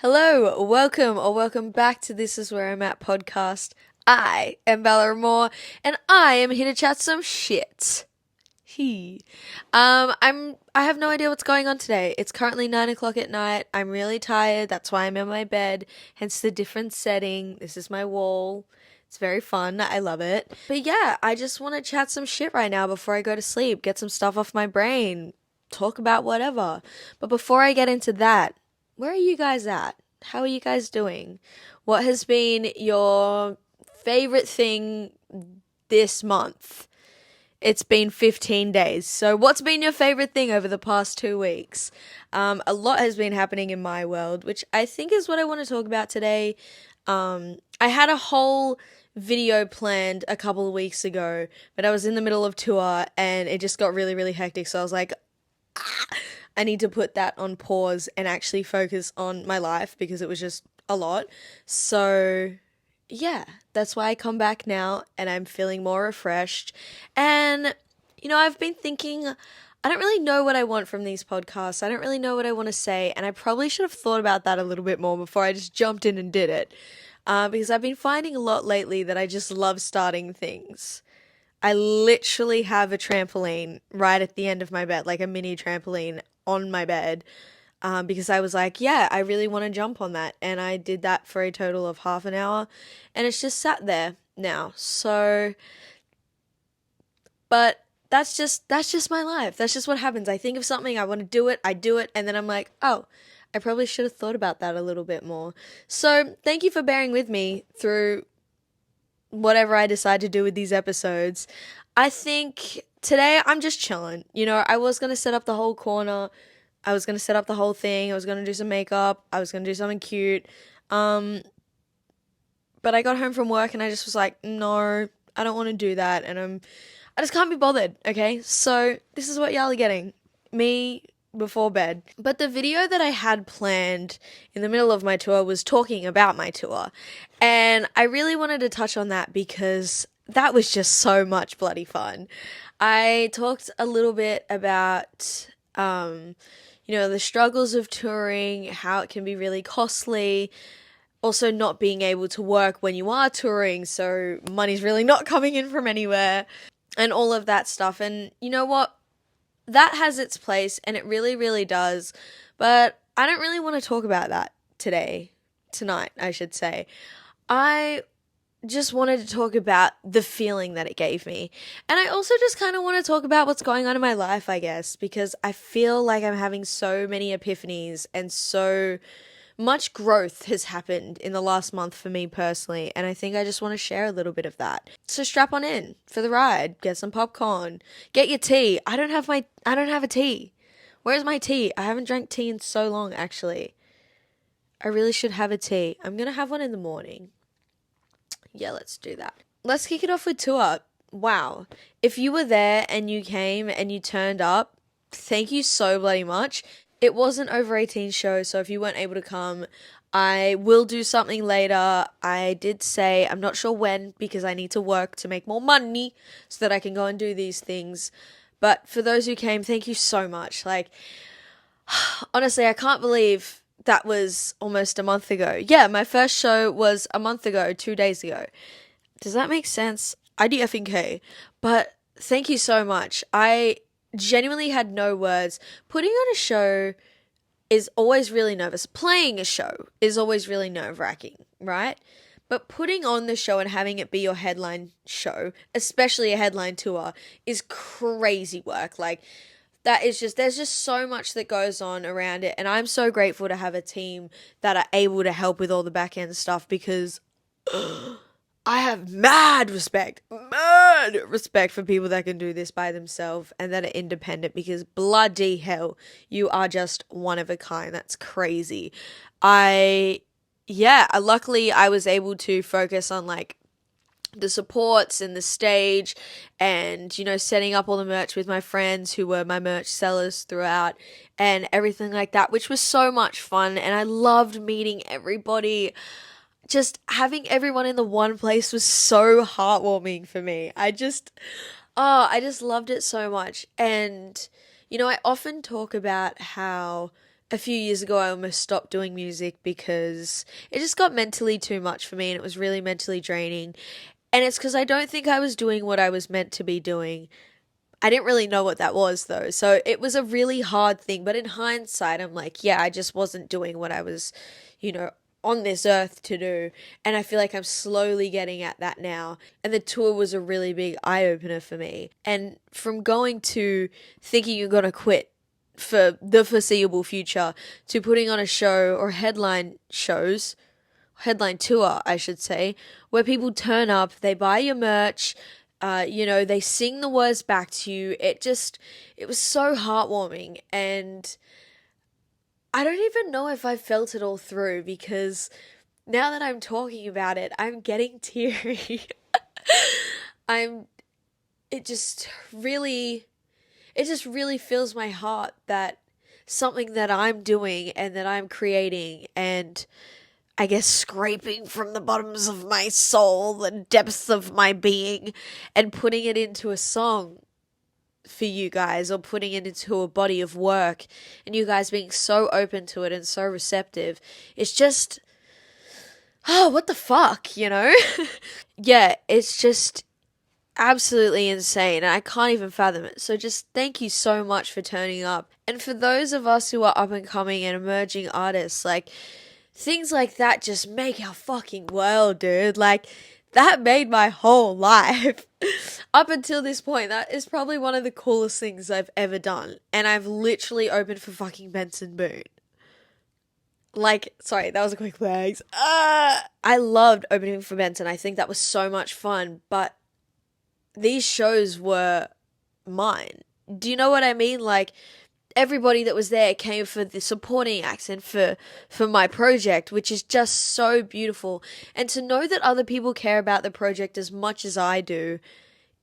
Hello, welcome back to This Is Where I'm At podcast. I am Bella Moore, and I am here to chat some shit. I have no idea what's going on today. It's currently 9 o'clock at night. I'm really tired. That's why I'm in my bed. Hence the different setting. This is my wall. It's very fun. I love it. But yeah, I just want to chat some shit right now before I go to sleep. Get some stuff off my brain. Talk about whatever. But before I get into that, where are you guys at? How are you guys doing? What has been your favorite thing this month? It's been 15 days. So, what's been your favorite thing over the past 2 weeks? A lot has been happening in my world, which I think is what I want to talk about today. I had a whole video planned a couple of weeks ago, but I was in the middle of tour and it just got really, really hectic. So, I was like, I need to put that on pause and actually focus on my life because it was just a lot. So, yeah, that's why I come back now and I'm feeling more refreshed. And, I've been thinking, I don't really know what I want from these podcasts. I don't really know what I want to say. And I probably should have thought about that a little bit more before I just jumped in and did it. Because I've been finding a lot lately that I just love starting things. I literally have a trampoline right at the end of my bed, like a mini trampoline on my bed, because I was like, yeah, I really want to jump on that. And I did that for a total of half an hour, and it's just sat there now. So, but that's just my life. That's just what happens. I think of something, I want to do it, I do it, and then I'm like, oh, I probably should have thought about that a little bit more. So, thank you for bearing with me through whatever I decide to do with these episodes. I think today I'm just chilling. I was going to set up the whole corner. I was going to set up the whole thing. I was going to do some makeup. I was going to do something cute. Um, but I got home from work and I just was like, no, I don't want to do that. And I just can't be bothered. Okay. So this is what y'all are getting. Me before bed. But the video that I had planned in the middle of my tour was talking about my tour. And I really wanted to touch on that because that was just so much bloody fun. I talked a little bit about, the struggles of touring, how it can be really costly, also not being able to work when you are touring, so money's really not coming in from anywhere, and all of that stuff. And you know what? That has its place and it really, really does. But I don't really want to talk about that tonight, I should say. I just wanted to talk about the feeling that it gave me. And I also just kind of want to talk about what's going on in my life, I guess, because I feel like I'm having so many epiphanies and so much growth has happened in the last month for me personally, and I think I just want to share a little bit of that. So strap on in for the ride, get some popcorn, get your tea. I don't have a tea. Where's my tea? I haven't drank tea in so long actually. I really should have a tea. I'm going to have one in the morning. Yeah, let's do that. Let's kick it off with tour. Wow. If you were there and you came and you turned up, thank you so bloody much. It was an over 18 show, so if you weren't able to come, I will do something later. I did say I'm not sure when because I need to work to make more money so that I can go and do these things. But for those who came, thank you so much. Like, honestly, I can't believe that was almost a month ago. Yeah, my first show was a month ago, 2 days ago. Does that make sense? I do effing K. But thank you so much. I genuinely had no words. Putting on a show is always really nervous. Playing a show is always really nerve-wracking, right? But putting on the show and having it be your headline show, especially a headline tour, is crazy work. Like, that is just, there's just so much that goes on around it. And I'm so grateful to have a team that are able to help with all the back end stuff because I have mad respect for people that can do this by themselves and that are independent because bloody hell, you are just one of a kind. That's crazy. Luckily I was able to focus on like the supports and the stage and, setting up all the merch with my friends who were my merch sellers throughout and everything like that, which was so much fun. And I loved meeting everybody. Just having everyone in the one place was so heartwarming for me. I just loved it so much. And, I often talk about how a few years ago, I almost stopped doing music because it just got mentally too much for me and it was really mentally draining. And it's because I don't think I was doing what I was meant to be doing. I didn't really know what that was though. So it was a really hard thing. But in hindsight, I'm like, yeah, I just wasn't doing what I was, you know, on this earth to do. And I feel like I'm slowly getting at that now. And the tour was a really big eye opener for me. And from going to thinking you're going to quit for the foreseeable future to putting on a show or headline tour, I should say, where people turn up, they buy your merch, they sing the words back to you. It was so heartwarming. And I don't even know if I felt it all through because now that I'm talking about it, I'm getting teary. I'm, it just really, it just really fills my heart that something that I'm doing and that I'm creating and I guess scraping from the bottoms of my soul, the depths of my being, and putting it into a song for you guys or putting it into a body of work and you guys being so open to it and so receptive. It's just, oh, what the fuck, you know? Yeah, it's just absolutely insane and I can't even fathom it. So just thank you so much for turning up. And for those of us who are up and coming and emerging artists, like, things like that just make our fucking world, dude. Like, that made my whole life. Up until this point, that is probably one of the coolest things I've ever done. And I've literally opened for fucking Benson Boone. Like, sorry, that was a quick thanks. I loved opening for Benson. I think that was so much fun. But these shows were mine. Do you know what I mean? Like, everybody that was there came for the supporting acts and for my project, which is just so beautiful. And to know that other people care about the project as much as I do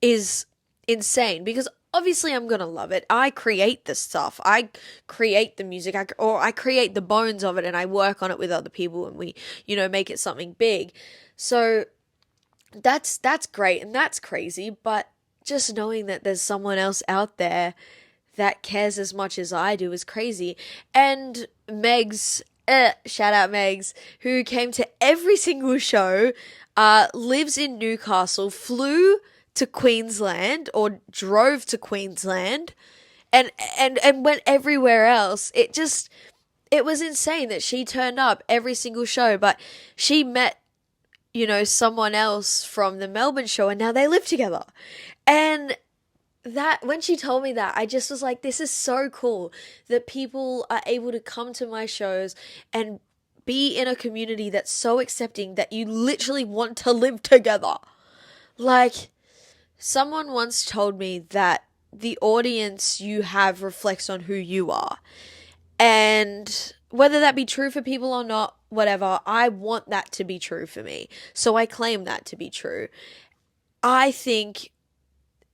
is insane because obviously I'm going to love it. I create the stuff. I create the music I create the bones of it and I work on it with other people and we, make it something big. So that's great and that's crazy, but just knowing that there's someone else out there that cares as much as I do is crazy. And Megs, shout out Megs, who came to every single show, lives in Newcastle, flew to Queensland or drove to Queensland and went everywhere else. It was insane that she turned up every single show, but she met, someone else from the Melbourne show and now they live together. And that when she told me that, I just was like, this is so cool that people are able to come to my shows and be in a community that's so accepting that you literally want to live together. Like, someone once told me that the audience you have reflects on who you are. And whether that be true for people or not, whatever, I want that to be true for me. So I claim that to be true. I think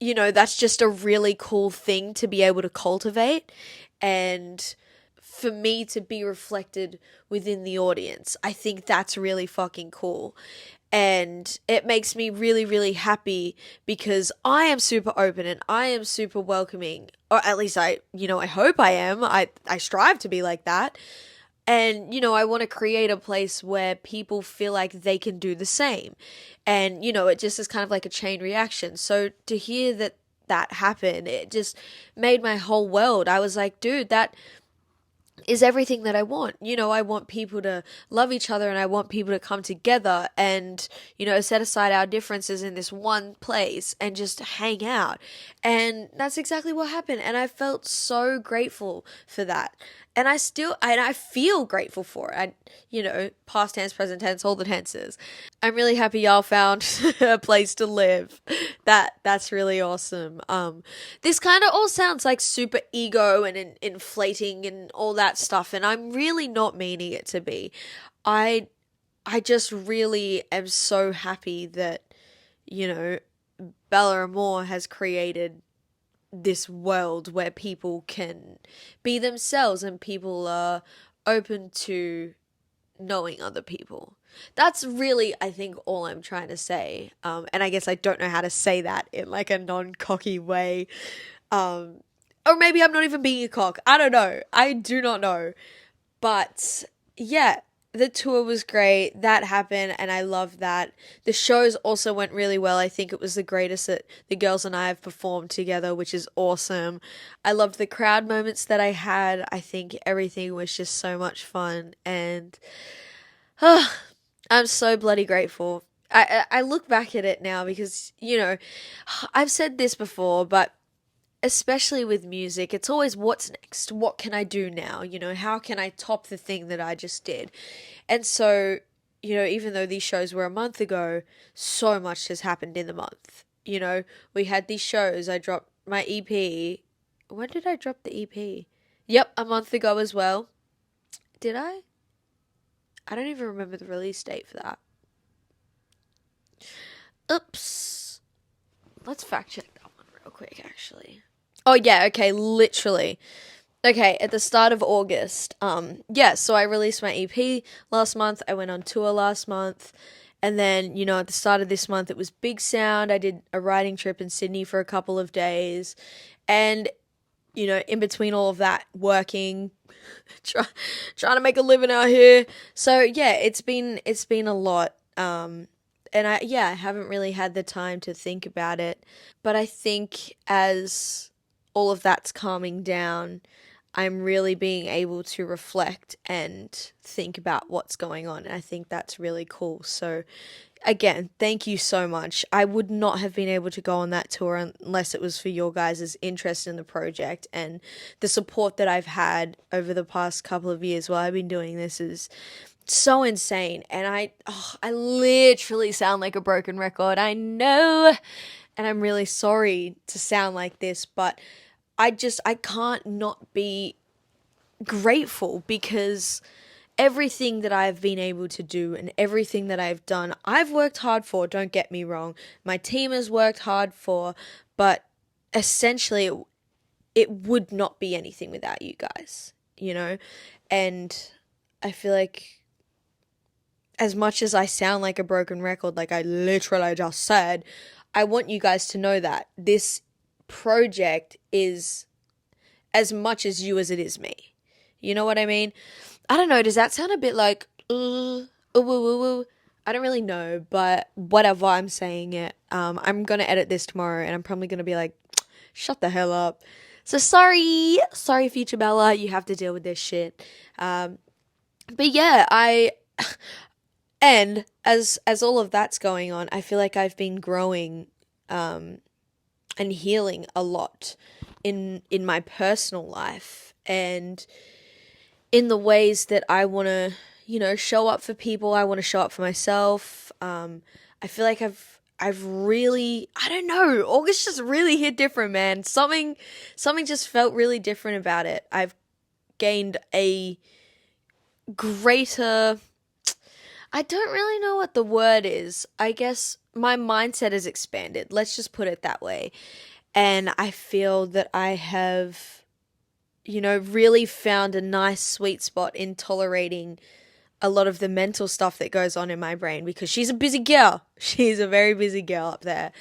that's just a really cool thing to be able to cultivate and for me to be reflected within the audience. I think that's really fucking cool. And it makes me really, really happy because I am super open and I am super welcoming. Or at least I hope I am. I strive to be like that. And, I want to create a place where people feel like they can do the same. And, it just is kind of like a chain reaction. So to hear that happened, it just made my whole world. I was like, dude, that is everything that I want. I want people to love each other and I want people to come together and, set aside our differences in this one place and just hang out. And that's exactly what happened. And I felt so grateful for that. And I feel grateful for it. Past tense, present tense, all the tenses. I'm really happy y'all found a place to live. That's really awesome. This kind of all sounds like super ego and inflating and all that stuff. And I'm really not meaning it to be. I just really am so happy that, Bella Amore has created this world where people can be themselves and people are open to knowing other people. That's really, I think, all I'm trying to say. And I guess I don't know how to say that in like a non-cocky way. Or maybe I'm not even being a cock. I don't know. I do not know. But yeah, the tour was great. That happened, and I love that. The shows also went really well. I think it was the greatest that the girls and I have performed together, which is awesome. I loved the crowd moments that I had. I think everything was just so much fun, and I'm so bloody grateful. I look back at it now because, I've said this before, but especially with music, it's always what's next? What can I do now? How can I top the thing that I just did? And so, even though these shows were a month ago, so much has happened in the month. We had these shows. I dropped my EP. When did I drop the EP? Yep, a month ago as well. Did I? I don't even remember the release date for that. Oops. Let's fact check that one real quick, actually. Oh, yeah, okay, literally. Okay, at the start of August. Yeah, so I released my EP last month. I went on tour last month. And then, at the start of this month, it was Big Sound. I did a writing trip in Sydney for a couple of days. And, in between all of that, working, trying to make a living out here. So, yeah, it's been a lot. And I haven't really had the time to think about it. But I think as all of that's calming down, I'm really being able to reflect and think about what's going on. And I think that's really cool. So, again, thank you so much. I would not have been able to go on that tour unless it was for your guys' interest in the project, and the support that I've had over the past couple of years while I've been doing this is so insane. And I literally sound like a broken record. I know. And I'm really sorry to sound like this, but I can't not be grateful, because everything that I've been able to do and everything that I've done, I've worked hard for, don't get me wrong. My team has worked hard for, but essentially it would not be anything without you guys, And I feel like, as much as I sound like a broken record, like I literally just said, I want you guys to know that this project is as much as you as it is me. You know what I mean? I don't know. Does that sound a bit like, ooh, ooh, ooh, ooh? I don't really know, but whatever, I'm saying it. I'm going to edit this tomorrow, and I'm probably going to be like, shut the hell up. So sorry, Future Bella, you have to deal with this shit. But yeah, and as all of that's going on, I feel like I've been growing, and healing a lot in my personal life, and in the ways that I want to, show up for people. I want to show up for myself. I feel like I've really, I don't know, August just really hit different, man. Something just felt really different about it. I've gained a greater, I don't really know what the word is. I guess my mindset has expanded. Let's just put it that way. And I feel that I have, really found a nice sweet spot in tolerating a lot of the mental stuff that goes on in my brain, because she's a busy girl. She's a very busy girl up there.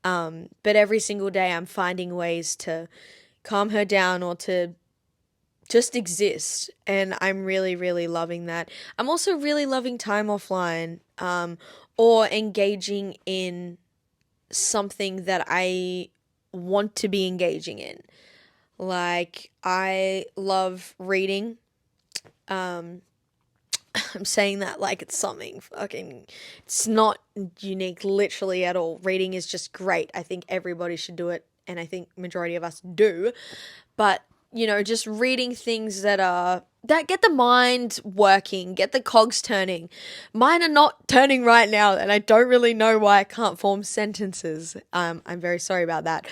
But every single day I'm finding ways to calm her down or to just exist. And I'm really, really loving that. I'm also really loving time offline, or engaging in something that I want to be engaging in. Like, I love reading. I'm saying that like it's something fucking, it's not unique literally at all. Reading is just great. I think everybody should do it, and I think majority of us do. But, just reading things that get the mind working, get the cogs turning. Mine are not turning right now, and I don't really know why I can't form sentences. I'm very sorry about that.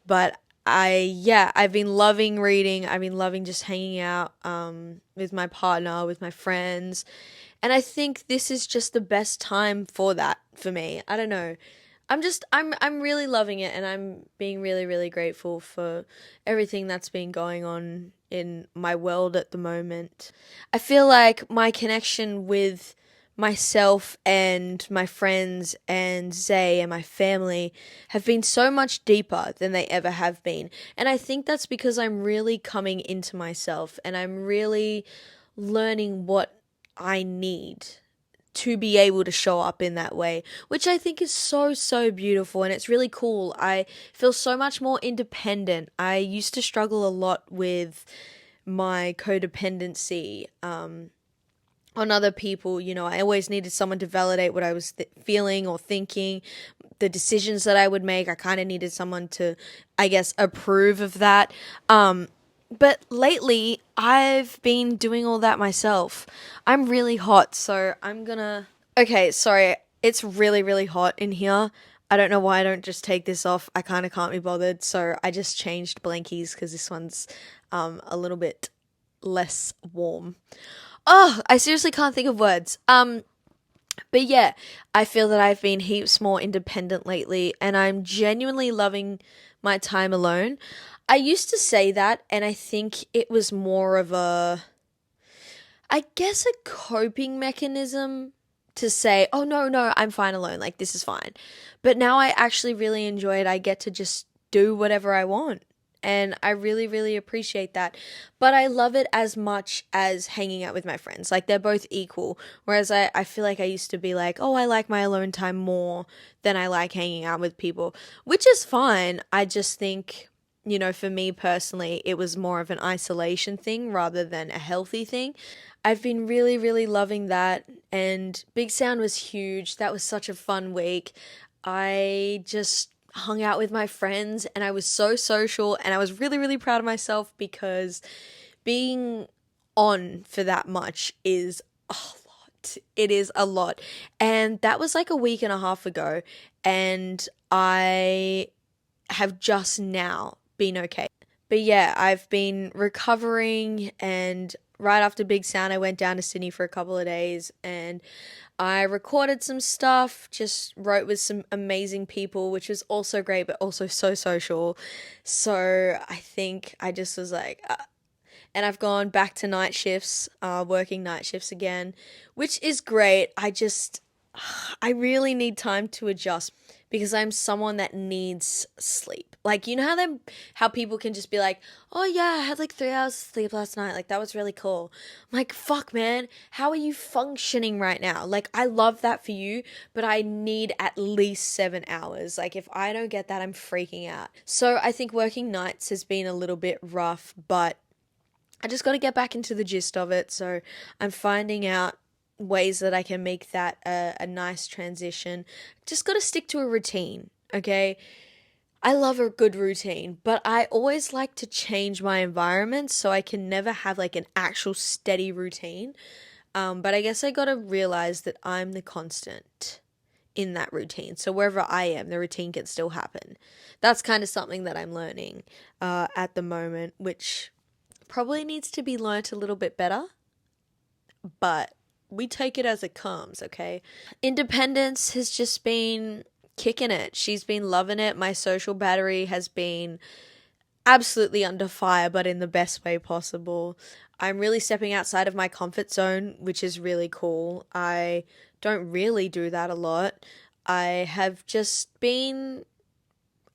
But I've been loving reading. I've been loving just hanging out with my partner, with my friends. And I think this is just the best time for that for me. I don't know. I'm really loving it, and I'm being really, really grateful for everything that's been going on in my world at the moment. I feel like my connection with myself and my friends and Zay and my family have been so much deeper than they ever have been. And I think that's because I'm really coming into myself, and I'm really learning what I need to be able to show up in that way, which I think is so, so beautiful, and it's really cool. I feel so much more independent. I used to struggle a lot with my codependency on other people. You know, I always needed someone to validate what I was feeling or thinking, the decisions that I would make. I kind of needed someone to, I guess, approve of that. But lately, I've been doing all that myself. I'm really hot, so I'm gonna. Okay, sorry. It's really, really hot in here. I don't know why I don't just take this off. I kind of can't be bothered, so I just changed blankies because this one's a little bit less warm. Oh, I seriously can't think of words. But yeah, I feel that I've been heaps more independent lately, and I'm genuinely loving my time alone. I used to say that, and I think it was more of I guess, a coping mechanism to say, oh, no, no, I'm fine alone. Like, this is fine. But now I actually really enjoy it. I get to just do whatever I want. And I really, really appreciate that. But I love it as much as hanging out with my friends. Like, they're both equal. Whereas I feel like I used to be like, oh, I like my alone time more than I like hanging out with people, which is fine. I just think, you know, for me personally, it was more of an isolation thing rather than a healthy thing. I've been really, really loving that. And Big Sound was huge. That was such a fun week. I just hung out with my friends and I was so social, and I was really, really proud of myself because being on for that much is a lot. It is a lot. And that was like a week and a half ago. And I have just now been okay. But yeah, I've been recovering, and right after Big Sound, I went down to Sydney for a couple of days and I recorded some stuff, just wrote with some amazing people, which was also great, but also so social. So I think I just was like, and I've gone back to night shifts, working night shifts again, which is great. I really need time to adjust because I'm someone that needs sleep. Like, you know how people can just be like, "Oh yeah, I had like 3 hours of sleep last night. Like that was really cool." I'm like, "Fuck, man, how are you functioning right now?" Like, I love that for you, but I need at least 7 hours. Like, if I don't get that, I'm freaking out. So I think working nights has been a little bit rough, but I just got to get back into the gist of it. So I'm finding out ways that I can make that a nice transition. Just got to stick to a routine, okay? I love a good routine, but I always like to change my environment so I can never have like an actual steady routine. But I guess I got to realize that I'm the constant in that routine. So wherever I am, the routine can still happen. That's kind of something that I'm learning at the moment, which probably needs to be learnt a little bit better, but we take it as it comes, okay? Independence has just been kicking it. She's been loving it. My social battery has been absolutely under fire, but in the best way possible. I'm really stepping outside of my comfort zone, which is really cool. I don't really do that a lot. I have just been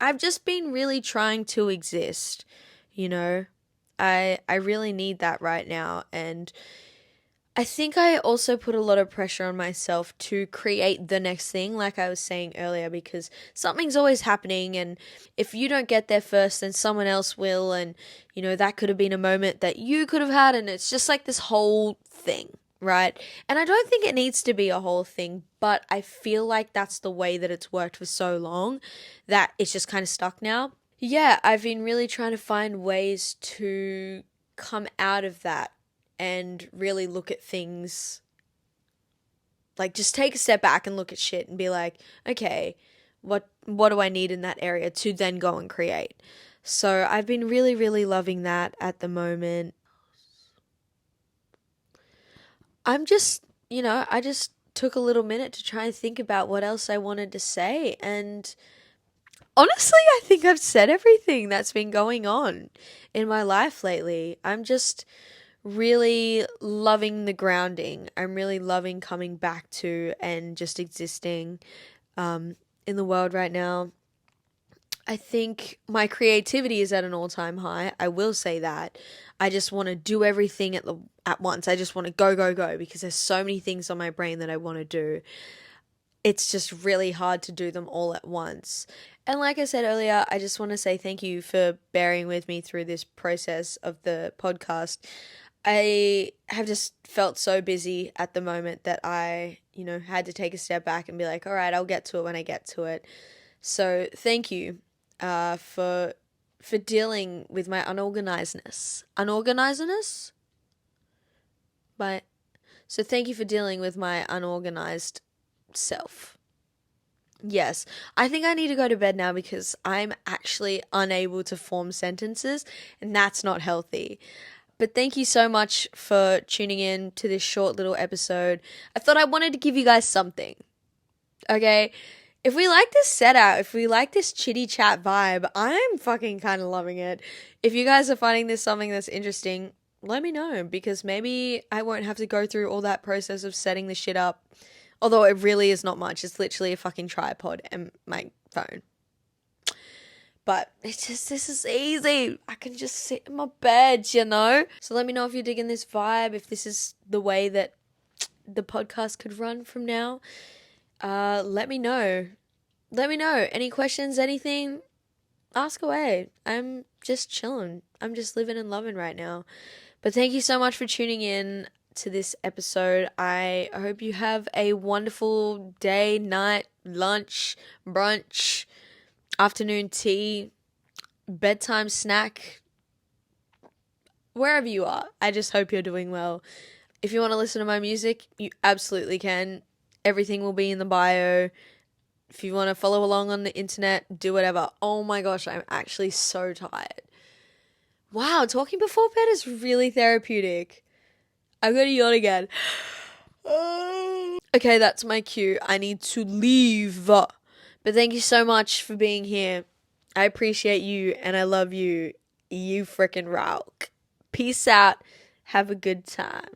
I've just been really trying to exist, you know? I really need that right now, and I think I also put a lot of pressure on myself to create the next thing, like I was saying earlier, because something's always happening, and if you don't get there first, then someone else will, and you know, that could have been a moment that you could have had, and it's just like this whole thing, right? And I don't think it needs to be a whole thing, but I feel like that's the way that it's worked for so long that it's just kind of stuck now. Yeah, I've been really trying to find ways to come out of that and really look at things, like just take a step back and look at shit and be like, okay, what do I need in that area to then go and create? So I've been really, really loving that at the moment. I'm just, I just took a little minute to try and think about what else I wanted to say, and honestly, I think I've said everything that's been going on in my life lately. I'm just really loving the grounding. I'm really loving coming back to and just existing in the world right now. I think my creativity is at an all-time high. I will say that. I just want to do everything at once. I just want to go, go, go because there's so many things on my brain that I want to do. It's just really hard to do them all at once. And like I said earlier, I just want to say thank you for bearing with me through this process of the podcast. I have just felt so busy at the moment that I, had to take a step back and be like, all right, I'll get to it when I get to it. So thank you for dealing with my unorganizedness. Unorganizedness? So thank you for dealing with my unorganized self. Yes, I think I need to go to bed now because I'm actually unable to form sentences, and that's not healthy. But thank you so much for tuning in to this short little episode. I thought I wanted to give you guys something. Okay? If we like this setup, if we like this chitty chat vibe, I'm fucking kind of loving it. If you guys are finding this something that's interesting, let me know because maybe I won't have to go through all that process of setting the shit up. Although it really is not much. It's literally a fucking tripod and my phone. But this is easy. I can just sit in my bed, So let me know if you're digging this vibe, if this is the way that the podcast could run from now. Let me know. Let me know. Any questions, anything? Ask away. I'm just chilling. I'm just living and loving right now. But thank you so much for tuning in to this episode. I hope you have a wonderful day, night, lunch, brunch, afternoon tea, bedtime snack, wherever you are. I just hope you're doing well. If you want to listen to my music, you absolutely can. Everything will be in the bio. If you want to follow along on the internet, do whatever. Oh my gosh, I'm actually so tired. Wow, talking before bed is really therapeutic. I'm gonna yawn again. Okay, that's my cue. I need to leave. But thank you so much for being here. I appreciate you and I love you. You frickin' rock. Peace out. Have a good time.